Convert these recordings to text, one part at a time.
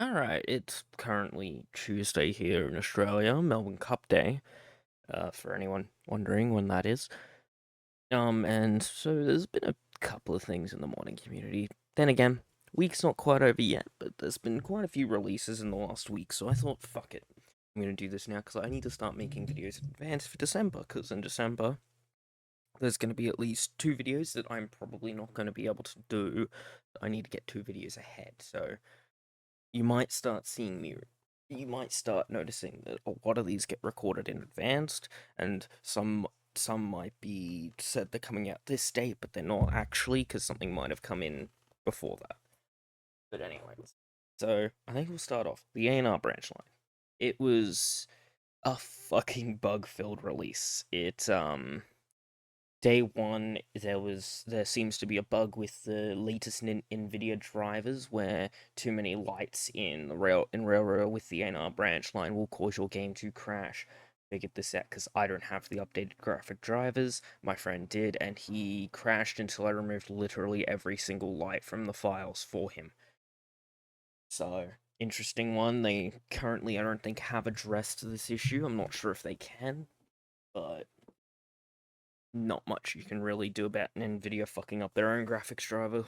Alright, it's currently Tuesday here in Australia, Melbourne Cup Day, for anyone wondering when that is. And so there's been a couple of things in the modding community. Then again, week's not quite over yet, but there's been quite a few releases in the last week, so I thought, fuck it. I'm gonna do this now because I need to start making videos in advance for December, because in December there's going to be at least 2 videos that I'm probably not going to be able to do. I need to get 2 videos ahead, so you might start seeing me. You might start noticing that a lot of these get recorded in advance, and some might be said they're coming out this date, but they're not actually because something might have come in before that. But anyways, so I think we'll start off the A&R branch line. It was a fucking bug-filled release. Day one, there seems to be a bug with the latest NVIDIA drivers where too many lights in Railroad with the NR branch line will cause your game to crash. Figured this out because I don't have the updated graphic drivers. My friend did, and he crashed until I removed literally every single light from the files for him. So, interesting one. They currently, I don't think, have addressed this issue. I'm not sure if they can, but not much you can really do about an Nvidia fucking up their own graphics driver.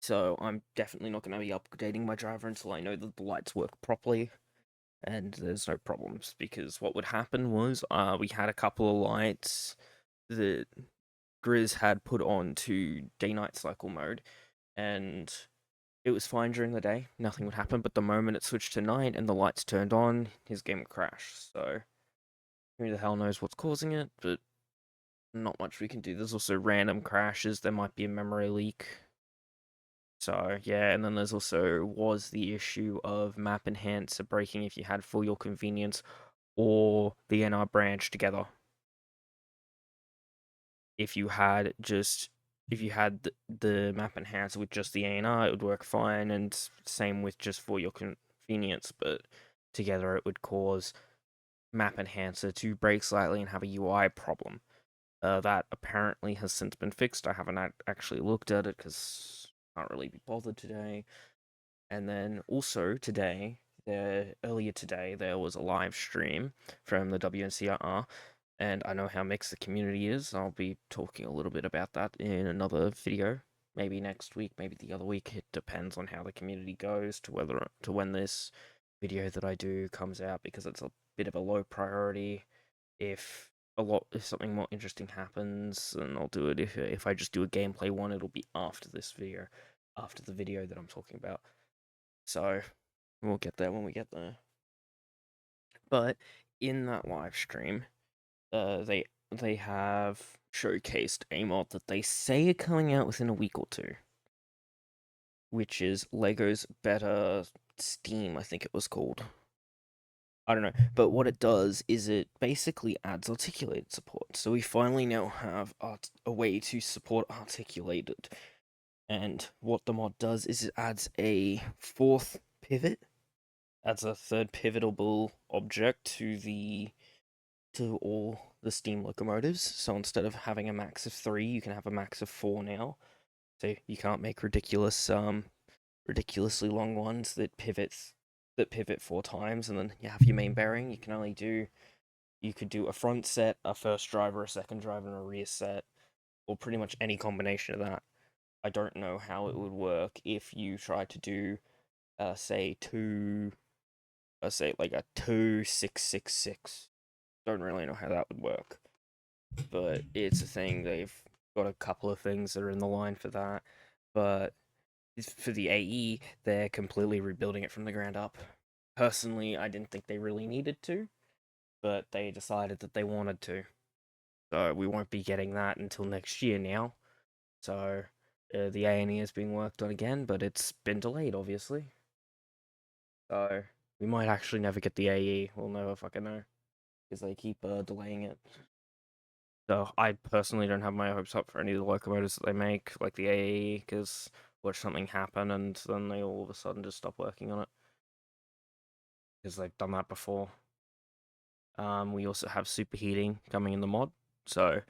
So I'm definitely not going to be updating my driver until I know that the lights work properly and there's no problems. Because what would happen was we had a couple of lights that Grizz had put on to day-night cycle mode, and it was fine during the day, nothing would happen, but the moment it switched to night and the lights turned on, his game would crash. So who the hell knows what's causing it, but not much we can do. There's also random crashes. There might be a memory leak. So yeah, and then there's also was the issue of map enhancer breaking if you had for your convenience or the NR branch together. If you had the map enhancer with just the ANR, it would work fine, and same with just for your convenience, but together it would cause map enhancer to break slightly and have a UI problem. That apparently has since been fixed. I haven't actually looked at it because I can't really be bothered today. And then also today, earlier today, there was a live stream from the WNCR, and I know how mixed the community is. I'll be talking a little bit about that in another video. Maybe next week, maybe the other week. It depends on how the community goes to when this video that I do comes out, because it's a bit of a low priority. If something more interesting happens, then I'll do it. If I just do a gameplay one, it'll be after this video, after the video that I'm talking about. So we'll get there when we get there. But in that live stream, they have showcased a mod that they say are coming out within a week or two, which is Lego's Better Steam, I think it was called. I don't know, but what it does is it basically adds articulated support. So we finally now have a way to support articulated. And what the mod does is it adds a fourth pivot, adds a third pivotable object to all the steam locomotives. So instead of having a max of 3, you can have a max of 4 now. So you can't make ridiculously long ones that pivot 4 times, and then you have your main bearing. You could do a front set, a first driver, a second driver, and a rear set, or pretty much any combination of that. I don't know how it would work if you tried to do, say like a 2-6-6-6. Don't really know how that would work, but it's a thing. They've got a couple of things that are in the line for that, but for the AE, they're completely rebuilding it from the ground up. Personally, I didn't think they really needed to, but they decided that they wanted to. So we won't be getting that until next year now. So the A&E is being worked on again, but it's been delayed, obviously. So we might actually never get the AE. We'll never fucking know, because they keep delaying it. So I personally don't have my hopes up for any of the locomotives that they make, like the AE, because watch something happen and then they all of a sudden just stop working on it, because they've done that before. We also have superheating coming in the mod, so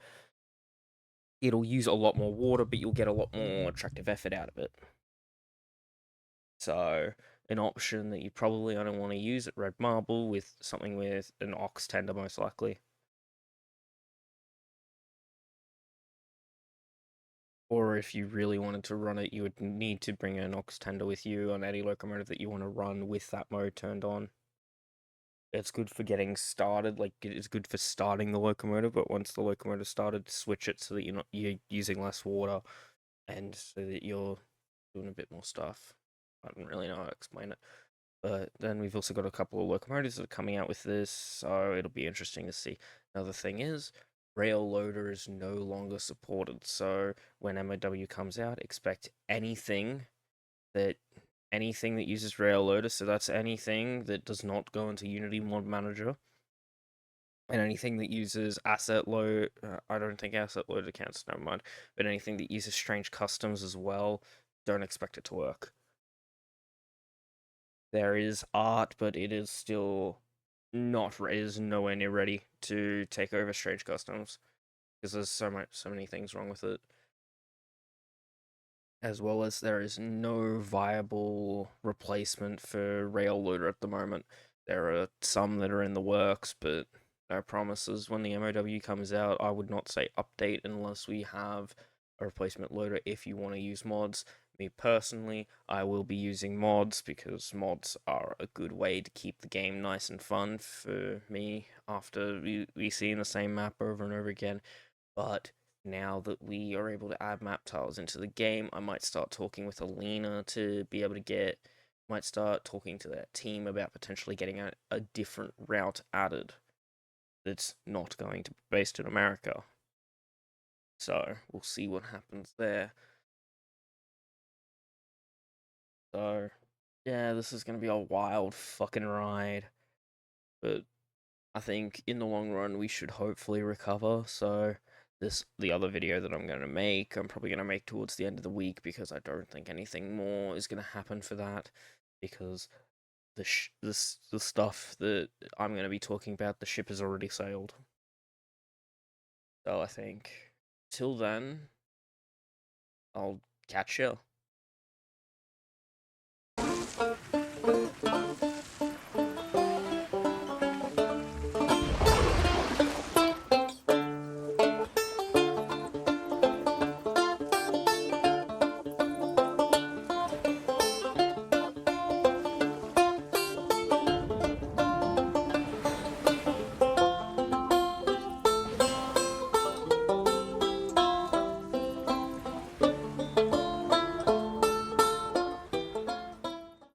it'll use a lot more water, but you'll get a lot more attractive effort out of it. So an option that you probably only want to use at Red Marble with something with an aux tender most likely. Or if you really wanted to run it, you would need to bring an aux tender with you on any locomotive that you want to run with that mode turned on. It's good for getting started, like it's good for starting the locomotive, but once the locomotive started, switch it so that you're using less water and so that you're doing a bit more stuff. I don't really know how to explain it. But then we've also got a couple of locomotives that are coming out with this, so it'll be interesting to see. Another thing is, rail loader is no longer supported, so when MOW comes out, expect that anything that uses rail loader, so that's anything that does not go into Unity Mod Manager, and anything that uses asset load, I don't think asset loader counts, never mind, but anything that uses strange customs as well, don't expect it to work. There is art, but it is still not it is nowhere near ready to take over Strange Customs because there's so many things wrong with it. As well as there is no viable replacement for Rail Loader at the moment. There are some that are in the works, but no promises. When the MOW comes out, I would not say update unless we have a replacement loader if you want to use mods. Me personally, I will be using mods because mods are a good way to keep the game nice and fun for me after we see the same map over and over again. But now that we are able to add map tiles into the game, I might start talking with Alina to be able to might start talking to that team about potentially getting a different route added that's not going to be based in America. So we'll see what happens there. So yeah, this is gonna be a wild fucking ride. But I think in the long run we should hopefully recover. So the other video that I'm gonna make, I'm probably gonna make towards the end of the week because I don't think anything more is gonna happen for that because the stuff that I'm gonna be talking about, the ship has already sailed. So I think till then, I'll catch you.